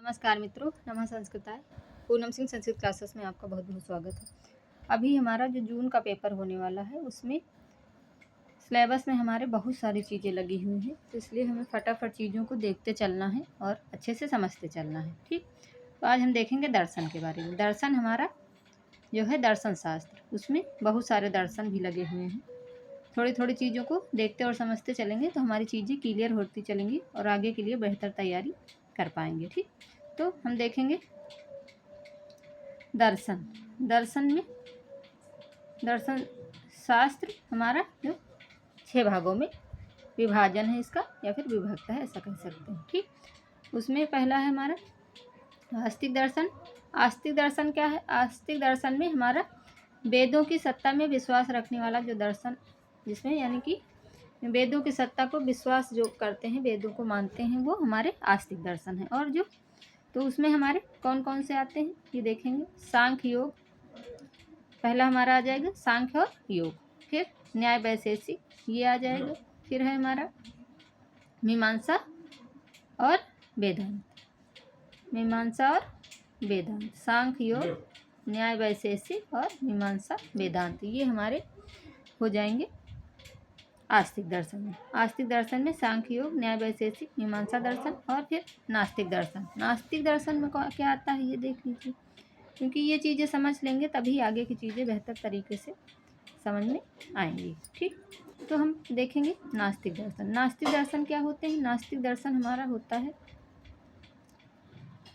नमस्कार मित्रों, नमः संस्कृताय। पूनम सिंह संस्कृत क्लासेस में आपका बहुत बहुत स्वागत है। अभी हमारा जो जून का पेपर होने वाला है उसमें सिलेबस में हमारे बहुत सारी चीज़ें लगी हुई हैं, तो इसलिए हमें फटाफट चीज़ों को देखते चलना है और अच्छे से समझते चलना है। ठीक, तो आज हम देखेंगे दर्शन के बारे में। दर्शन हमारा जो है दर्शन शास्त्र, उसमें बहुत सारे दर्शन भी लगे हुए हैं। थोड़ी थोड़ी चीज़ों को देखते और समझते चलेंगे तो हमारी चीज़ें क्लियर होती चलेंगी और आगे के लिए बेहतर तैयारी कर पाएंगे। ठीक, तो हम देखेंगे दर्शन। दर्शन में दर्शन शास्त्र हमारा जो 6 भागों में विभाजन है इसका, या फिर विभक्त है, ऐसा कह सकते हैं। ठीक, उसमें पहला है हमारा आस्तिक दर्शन। आस्तिक दर्शन क्या है? आस्तिक दर्शन में हमारा वेदों की सत्ता में विश्वास रखने वाला जो दर्शन, जिसमें यानी कि वेदों की सत्ता को विश्वास जो करते हैं, वेदों को मानते हैं, वो हमारे आस्तिक दर्शन है। और जो तो उसमें हमारे कौन कौन से आते हैं ये देखेंगे। सांख्य योग पहला हमारा आ जाएगा, सांख्य और योग। फिर न्याय वैशेषिक ये आ जाएगा। फिर है हमारा मीमांसा और वेदांत। मीमांसा और वेदांत, सांख्य योग, न्याय वैशेषिक और मीमांसा वेदांत, ये हमारे हो जाएंगे आस्तिक दर्शन में। आस्तिक दर्शन में सांख्य योग, न्याय वैशेषिक, मीमांसा दर्शन और फिर नास्तिक दर्शन। नास्तिक दर्शन में क्या आता है ये देख लीजिए, क्योंकि ये चीज़ें समझ लेंगे तभी आगे की चीज़ें बेहतर तरीके से समझ में आएंगी। ठीक, तो हम देखेंगे नास्तिक दर्शन। नास्तिक दर्शन क्या होते हैं? नास्तिक दर्शन हमारा होता है,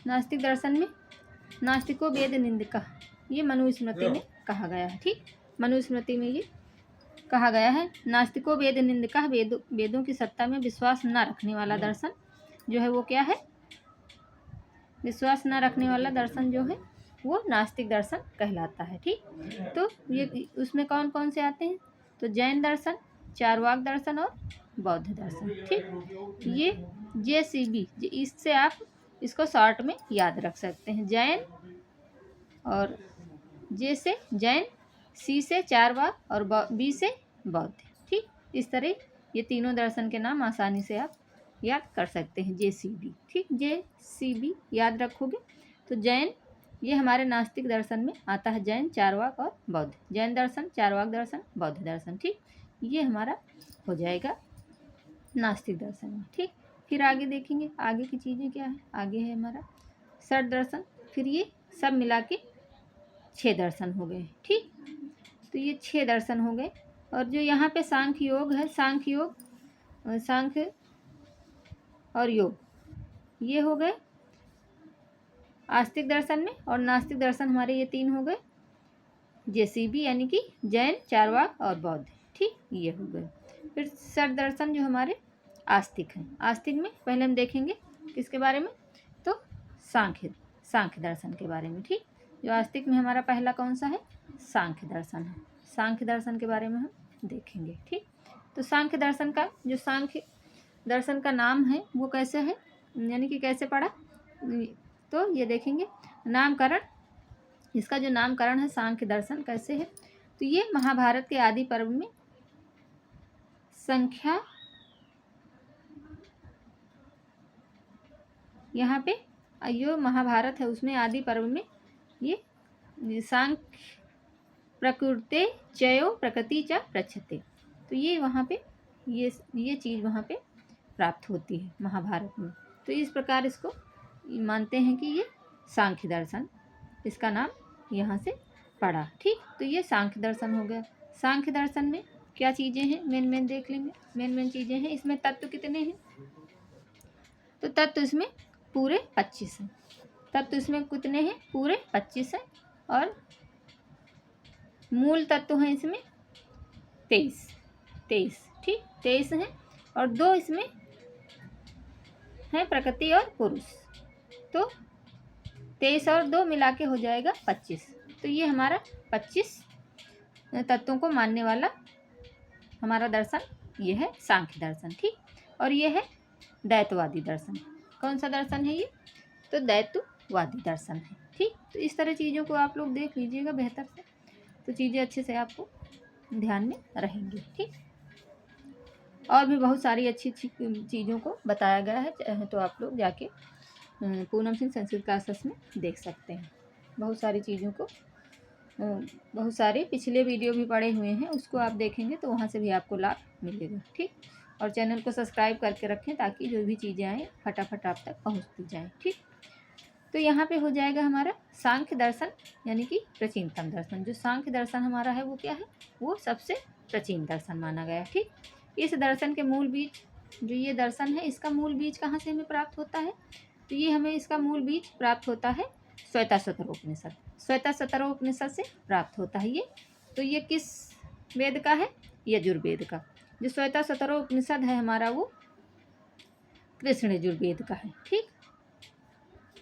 नास्तिक दर्शन में नास्तिको वेद निंदका, ये मनुस्मृति में कहा गया है। ठीक, मनुस्मृति में ये कहा गया है, नास्तिको वेद निंदका, वेदों की सत्ता में विश्वास न रखने वाला दर्शन जो है वो क्या है? विश्वास न रखने वाला दर्शन जो है वो नास्तिक दर्शन कहलाता है। ठीक, तो ये उसमें कौन कौन से आते हैं? तो जैन दर्शन, चारवाक दर्शन और बौद्ध दर्शन। ठीक, ये JCB, इससे आप इसको शॉर्ट में याद रख सकते हैं। जैन और जे से जैन, C से चारवाक और B से बौद्ध। ठीक, इस तरह ये तीनों दर्शन के नाम आसानी से आप याद कर सकते हैं। JCB, ठीक, JCB याद रखोगे तो जैन ये हमारे नास्तिक दर्शन में आता है, जैन, चारवाक और बौद्ध। जैन दर्शन, चारवाक दर्शन, बौद्ध दर्शन। ठीक, ये हमारा हो जाएगा नास्तिक दर्शन में। ठीक, फिर आगे देखेंगे आगे की चीज़ें क्या है। आगे है हमारा षट दर्शन। फिर ये सब मिला के 6 दर्शन हो गए। ठीक, तो ये 6 दर्शन हो गए। और जो यहाँ पे सांख्य योग है, सांख्य योग, सांख्य और योग ये हो गए आस्तिक दर्शन में। और नास्तिक दर्शन हमारे ये 3 हो गए, JCB यानी कि जैन, चारवाक और बौद्ध। ठीक, ये हो गए। फिर षट दर्शन जो हमारे आस्तिक हैं। आस्तिक में पहले हम देखेंगे किसके बारे में? तो सांख्य दर्शन के बारे में। ठीक, जो आस्तिक में हमारा पहला कौन सा है? सांख्य दर्शन है। सांख्य दर्शन के बारे में हम देखेंगे। ठीक, तो सांख्य दर्शन का जो सांख्य दर्शन का नाम है वो कैसे है, यानी कि कैसे पढ़ा, तो ये देखेंगे नामकरण। इसका जो नामकरण है सांख्य दर्शन कैसे है, तो ये महाभारत के आदि पर्व में संख्या, यहाँ पे जो महाभारत है उसमें आदि पर्व में ये सांख्य प्रकृते चयो प्रकृति च प्रच्छते, तो ये वहाँ पे ये चीज़ वहाँ पे प्राप्त होती है महाभारत में। तो इस प्रकार इसको मानते हैं कि ये सांख्य दर्शन, इसका नाम यहाँ से पड़ा। ठीक, तो ये सांख्य दर्शन हो गया। सांख्य दर्शन में क्या चीज़ें हैं मेन देख लेंगे। मेन चीज़ें हैं इसमें। तत्व कितने हैं? तो तत्व इसमें पूरे 25 हैं। तत्व इसमें कितने हैं? पूरे 25 हैं। और मूल तत्व हैं इसमें 23। ठीक, 23 हैं। और 2 इसमें हैं प्रकृति और पुरुष, तो 23 और 2 मिला के हो जाएगा 25। तो ये हमारा 25 तत्वों को मानने वाला हमारा दर्शन ये है सांख्य दर्शन। ठीक, और ये है द्वैतवादी दर्शन। कौन सा दर्शन है ये? तो द्वैतवादी दर्शन है। ठीक, तो इस तरह चीज़ों को आप लोग देख लीजिएगा बेहतर से, तो चीज़ें अच्छे से आपको ध्यान में रहेंगी। ठीक, और भी बहुत सारी अच्छी चीज़ों को बताया गया है, तो आप लोग जाके पूनम सिंह संस्कृत क्लासेस में देख सकते हैं। बहुत सारी चीज़ों को बहुत सारे पिछले वीडियो भी पड़े हुए हैं, उसको आप देखेंगे तो वहाँ से भी आपको लाभ मिलेगा। ठीक, और चैनल को सब्सक्राइब करके रखें ताकि जो भी चीज़ें आएँ फटाफट आप तक पहुँचती जाएँ। ठीक, तो यहाँ पे हो जाएगा हमारा सांख्य दर्शन यानी कि प्राचीनतम दर्शन। जो सांख्य दर्शन हमारा है वो क्या है, वो सबसे प्राचीन दर्शन माना गया। ठीक, इस दर्शन के मूल बीज, जो ये दर्शन है इसका मूल बीज कहाँ से हमें प्राप्त होता है, तो ये हमें इसका मूल बीज प्राप्त होता है श्वेताश्वतरोपनिषद। श्वेताश्वतरोपनिषद से प्राप्त होता है ये। तो ये किस वेद का है, यजुर्वेद का। जो श्वेताश्वतरोपनिषद है हमारा वो कृष्ण यजुर्वेद का है। ठीक,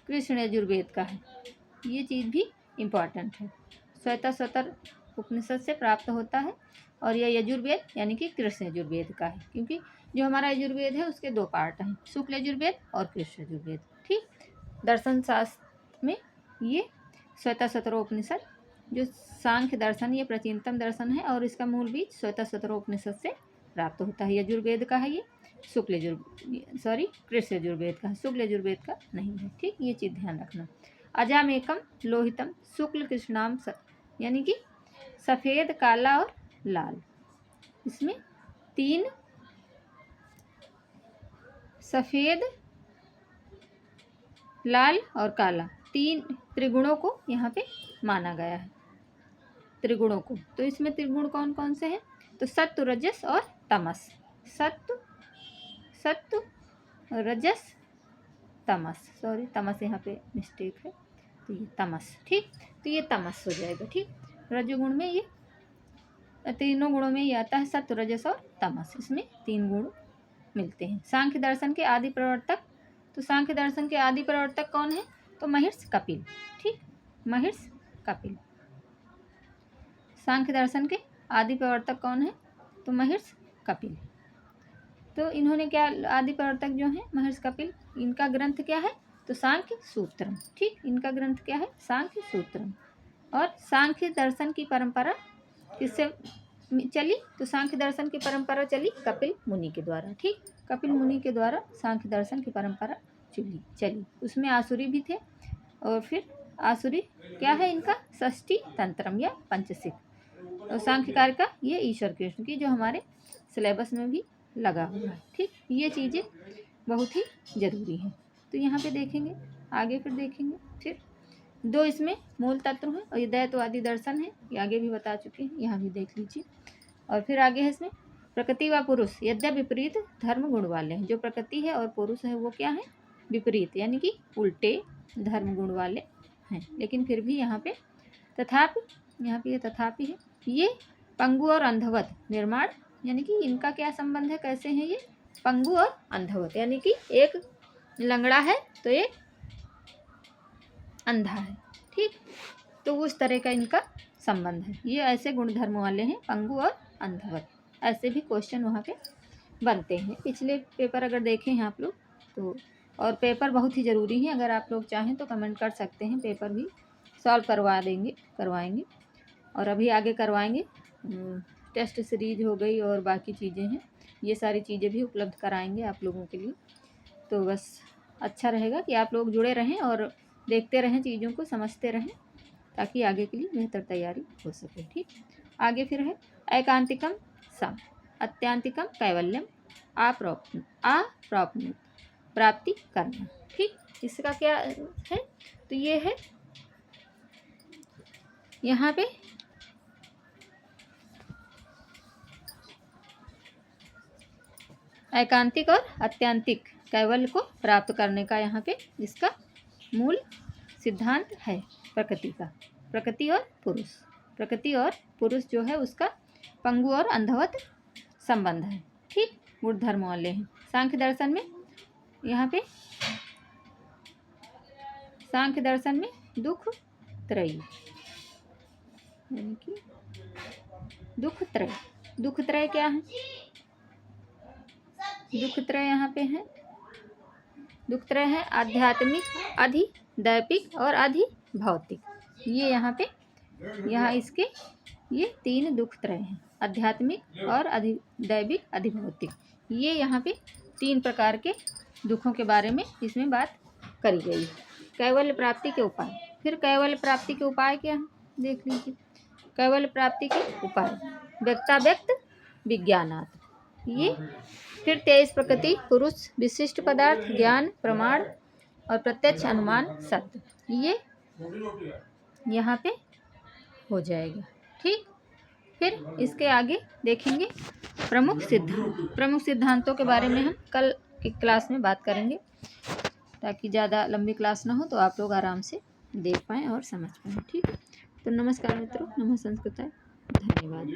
कृष्ण यजुर्वेद का है, ये चीज़ भी इम्पॉर्टेंट है। श्वेताश्वतर उपनिषद से प्राप्त होता है और यह यजुर्वेद यानी कि कृष्ण यजुर्वेद का है, क्योंकि जो हमारा यजुर्वेद है उसके दो पार्ट हैं, शुक्ल यजुर्वेद और कृष्ण यजुर्वेद। ठीक, दर्शन शास्त्र में ये श्वेताश्वतरोपनिषद जो सांख्य दर्शन ये प्राचीनतम दर्शन है और इसका मूल बीज श्वेताश्वतरोपनिषद से प्राप्त होता है। यजुर्वेद का है ये, कृष्ण यजुर्वेद का है, शुक्ल यजुर्वेद का नहीं है। ठीक, ये चीज़ ध्यान रखना। अजामेकम लोहितम शुक्ल कृष्णाम यानी कि सफ़ेद, काला और लाल, इसमें तीन सफ़ेद, लाल और काला तीन त्रिगुणों को यहाँ पे माना गया है, त्रिगुणों को। तो इसमें त्रिगुण कौन कौन से हैं, तो सत्व, रजस और तमस। सत्व, रजस, तमस, सॉरी तमस यहाँ पे मिस्टेक है, तो ये तमस। ठीक, तो ये तमस हो जाएगा। ठीक, रजोगुण में ये तीनों गुणों में ये आता है, सत्व, रजस और तमस, इसमें तीन गुण मिलते हैं। सांख्य दर्शन के आदि प्रवर्तक, तो सांख्य दर्शन के आदि प्रवर्तक कौन है, तो महर्षि कपिल। ठीक, महर्षि कपिल सांख्य दर्शन के आदि प्रवर्तक कौन है, तो महर्षि कपिल। तो इन्होंने क्या, आदि प्रवर्तक जो हैं महर्षि कपिल, इनका ग्रंथ क्या है, तो सांख्य सूत्रम। ठीक, इनका ग्रंथ क्या है, सांख्य सूत्रम। और सांख्य दर्शन की परंपरा किससे चली, तो सांख्य दर्शन की परंपरा चली कपिल मुनि के द्वारा। ठीक, कपिल मुनि के द्वारा सांख्य दर्शन की परंपरा चली। उसमें आसुरी भी थे, और फिर आसुरी क्या है इनका, षष्ठी तंत्रम या पंचसिक। और सांख्यकार का ये ईश्वर कृष्ण की, जो हमारे सिलेबस में भी लगा हुआ है। ठीक, ये चीज़ें बहुत ही ज़रूरी हैं। तो यहाँ पे देखेंगे, आगे फिर देखेंगे। फिर दो इसमें मूल तत्व हैं और ये द्वैतवादी दर्शन है, ये आगे भी बता चुके हैं, यहाँ भी देख लीजिए। और फिर आगे है इसमें प्रकृति व पुरुष यद्यप विपरीत धर्म गुण वाले हैं। जो प्रकृति है और पुरुष है वो क्या है, विपरीत यानी कि उल्टे धर्म गुण वाले हैं। लेकिन फिर भी यहाँ पे तथापि, यहाँ पे ये तथापि है, ये पंगु और अंधवत निर्माण, यानी कि इनका क्या संबंध है, कैसे हैं ये, पंगु और अंधवत, यानी कि एक लंगड़ा है तो एक अंधा है। ठीक, तो उस तरह का इनका संबंध है। ये ऐसे गुण धर्म वाले हैं, पंगु और अंधवत। ऐसे भी क्वेश्चन वहाँ पे बनते हैं। पिछले पेपर अगर देखें हैं आप लोग तो, और पेपर बहुत ही ज़रूरी है, अगर आप लोग चाहें तो कमेंट कर सकते हैं, पेपर भी सॉल्व करवाएंगे और अभी आगे करवाएंगे। टेस्ट सीरीज हो गई और बाकी चीज़ें हैं, ये सारी चीज़ें भी उपलब्ध कराएंगे आप लोगों के लिए। तो बस अच्छा रहेगा कि आप लोग जुड़े रहें और देखते रहें, चीज़ों को समझते रहें, ताकि आगे के लिए बेहतर तैयारी हो सके। ठीक, आगे फिर है एकांतिकम सम, अत्यांतिकम कैवल्यम, अप्राप्नुत प्राप्ति करना। ठीक, इसका क्या है, तो ये है यहाँ पे एकांतिक और अत्यांतिक कैवल्य को प्राप्त करने का यहाँ पे इसका मूल सिद्धांत है प्रकृति का। प्रकृति और पुरुष जो है उसका पंगु और अंधवत संबंध है। ठीक, गुण धर्म वाले हैं। सांख्य दर्शन में यहाँ पे सांख्य दर्शन में दुख त्रयी, यानी कि दुख त्रय क्या है, दुख त्रय यहाँ पे है, दुख त्रय है आध्यात्मिक, अधिदैविक और अधिभौतिक। ये यहाँ पे, यहाँ इसके ये तीन दुख त्रय हैं, आध्यात्मिक और अधिदैविक, अधिभौतिक। ये यहाँ पे तीन प्रकार के दुखों के बारे में इसमें बात करी गई है। कैवल्य प्राप्ति के उपाय, फिर कैवल्य प्राप्ति के उपाय क्या है देख लीजिए। कैवल्य प्राप्ति के उपाय व्यक्ताव्यक्त विज्ञानात्, ये फिर 23 प्रकृति पुरुष विशिष्ट पदार्थ ज्ञान प्रमाण और प्रत्यक्ष अनुमान सत्य, ये यहाँ पे हो जाएगा। ठीक, फिर इसके आगे देखेंगे प्रमुख सिद्धांत। प्रमुख सिद्धांतों के बारे में हम कल की क्लास में बात करेंगे, ताकि ज़्यादा लंबी क्लास ना हो तो आप लोग आराम से देख पाएँ और समझ पाएँ। ठीक, तो नमस्कार मित्रों, नमः संस्कृताय, धन्यवाद।